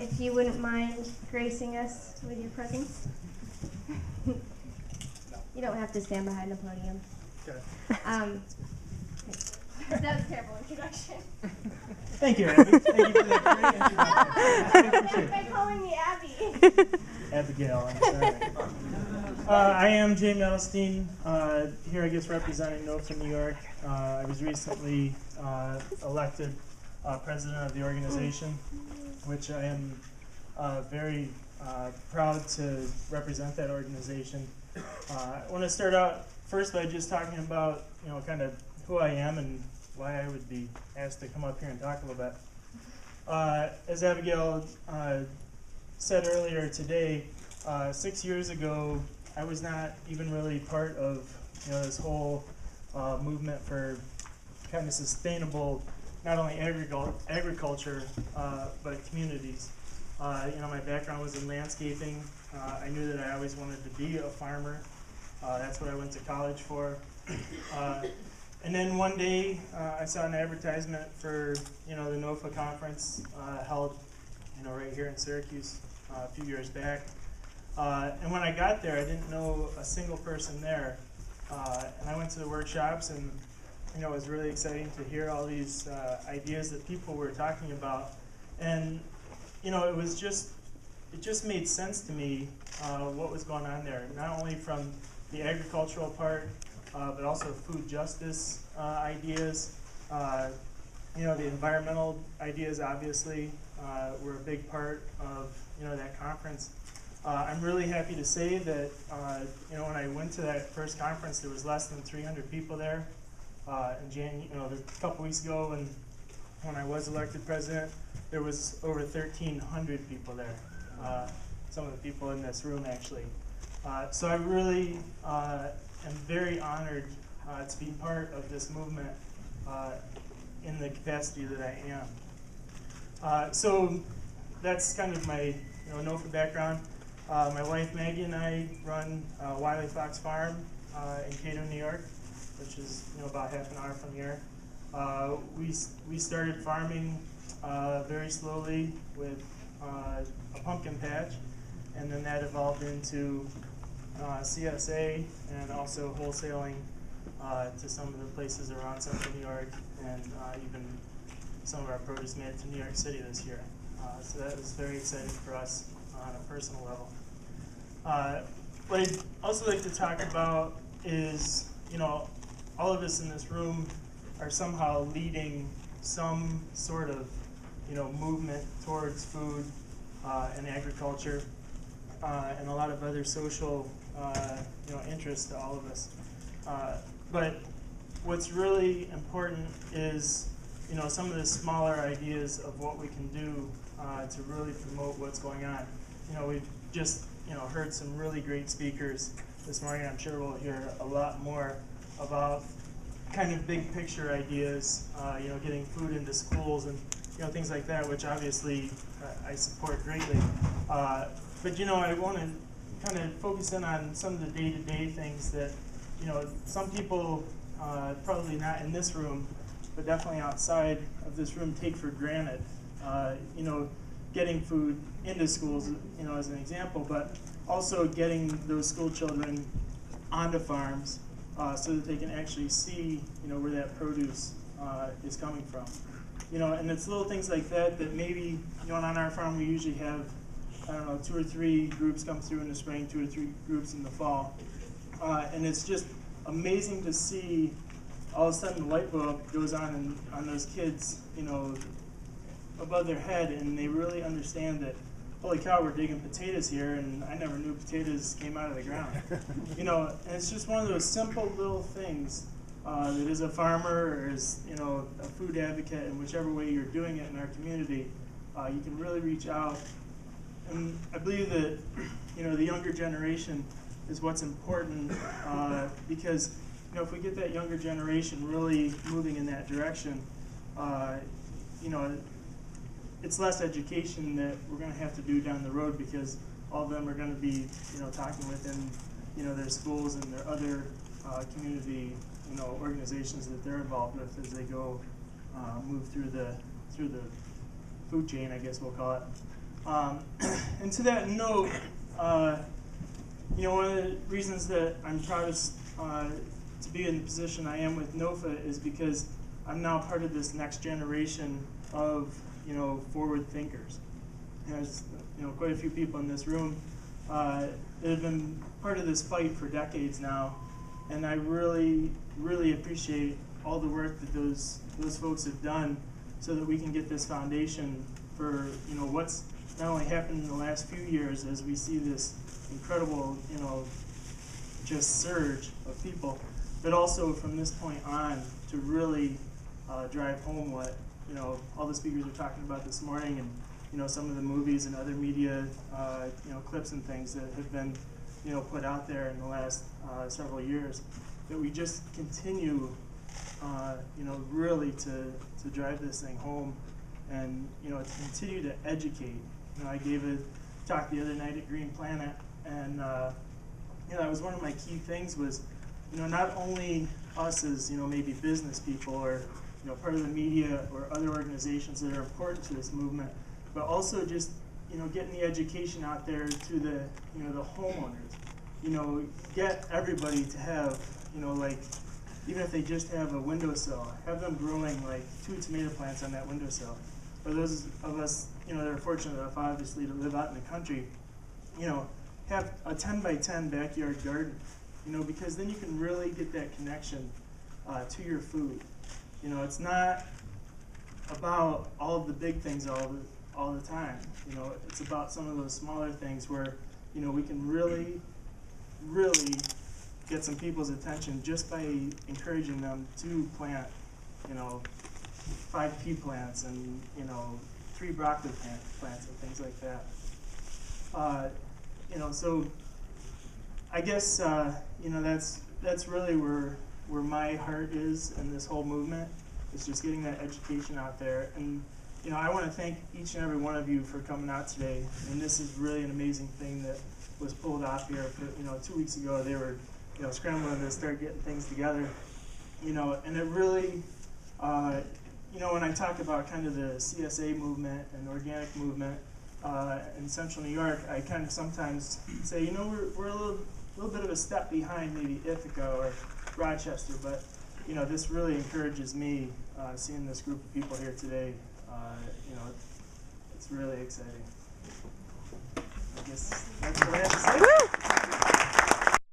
if you wouldn't mind gracing us with your presence. You don't have to stand behind the podium. Okay. That was a terrible introduction. Thank you, Abby. Thank you for that great introduction. By calling me Abby. Abigail, I'm sorry. I am Jay Medelstein, here I guess representing NOFA New York. I was recently elected president of the organization, which I am very proud to represent that organization. I want to start out first by just talking about, kind of who I am and why I would be asked to come up here and talk a little bit. As Abigail said earlier today, 6 years ago, I was not even really part of this whole movement for kind of sustainable, not only agriculture, but communities. My background was in landscaping. I knew that I always wanted to be a farmer. That's what I went to college for. And then one day, I saw an advertisement for the NOFA conference held right here in Syracuse a few years back. And when I got there, I didn't know a single person there. And I went to the workshops, and it was really exciting to hear all these ideas that people were talking about. And it just made sense to me what was going on there, not only from the agricultural part, but also food justice ideas. The environmental ideas obviously were a big part of that conference. I'm really happy to say that when I went to that first conference, there was less than 300 people there. A couple weeks ago, when I was elected president, there was over 1,300 people there. Some of the people in this room, actually. So I really am very honored to be part of this movement in the capacity that I am. So that's kind of my NOFA background. My wife Maggie and I run Wiley Fox Farm in Keynote, New York, which is about half an hour from here. We started farming very slowly with a pumpkin patch, and then that evolved into CSA and also wholesaling to some of the places around Central New York, and even some of our produce made it to New York City this year. So that was very exciting for us on a personal level. What I'd also like to talk about is, all of us in this room are somehow leading some sort of, movement towards food and agriculture and a lot of other social, interests to all of us. But what's really important is, some of the smaller ideas of what we can do to really promote what's going on. We've just, heard some really great speakers this morning. I'm sure we'll hear a lot more about kind of big picture ideas, getting food into schools and things like that, which obviously I support greatly. But I want to kind of focus in on some of the day-to-day things that some people, probably not in this room, but definitely outside of this room, take for granted. Getting food into schools, as an example, but also getting those school children onto farms so that they can actually see, where that produce is coming from. And it's little things like that that maybe, on our farm we usually have, 2 or 3 groups come through in the spring, 2 or 3 groups in the fall. And it's just amazing to see all of a sudden the light bulb goes on those kids, above their head, and they really understand that, holy cow, we're digging potatoes here, and I never knew potatoes came out of the ground. And it's just one of those simple little things that as a farmer or as a food advocate, in whichever way you're doing it in our community, you can really reach out. And I believe that the younger generation is what's important because if we get that younger generation really moving in that direction, it's less education that we're going to have to do down the road, because all of them are going to be, talking within, their schools and their other community, organizations that they're involved with as they go move through the food chain, I guess we'll call it. And to that note, you know, one of the reasons that I'm proudest to be in the position I am with NOFA is because I'm now part of this next generation of, you know, forward thinkers. There's, you know, quite a few people in this room that have been part of this fight for decades now, and I really, really appreciate all the work that those folks have done so that we can get this foundation for, you know, what's not only happened in the last few years as we see this incredible, you know, just surge of people, but also from this point on to really drive home what, you know, all the speakers are talking about this morning, and, you know, some of the movies and other media, you know, clips and things that have been, you know, put out there in the last several years, that we just continue, you know, really to drive this thing home, and, you know, to continue to educate. You know, I gave a talk the other night at Green Planet, and you know, that was one of my key things was, you know, not only us as, you know, maybe business people or, you know, part of the media or other organizations that are important to this movement, but also just, you know, getting the education out there to the, you know, the homeowners. You know, get everybody to have, you know, like, even if they just have a windowsill, have them growing like 2 tomato plants on that windowsill. Or those of us, you know, that are fortunate enough, obviously, to live out in the country, you know, have a 10 by 10 backyard garden, you know, because then you can really get that connection to your food. You know, it's not about all of the big things all the time. You know, it's about some of those smaller things where, you know, we can really, really get some people's attention just by encouraging them to plant, you know, 5 pea plants and, you know, 3 broccoli plants and things like that. You know, so I guess you know, that's really where my heart is in this whole movement. It's just getting that education out there, and, you know, I want to thank each and every one of you for coming out today. And this is really an amazing thing that was pulled off here. For, you know, 2 weeks ago they were, you know, scrambling to start getting things together. You know, and it really, you know, when I talk about kind of the CSA movement and organic movement in Central New York, I kind of sometimes say, you know, we're a little bit of a step behind maybe Ithaca or Rochester, but, you know, this really encourages me seeing this group of people here today. You know, it's really exciting. I guess that's what I have to say. Woo!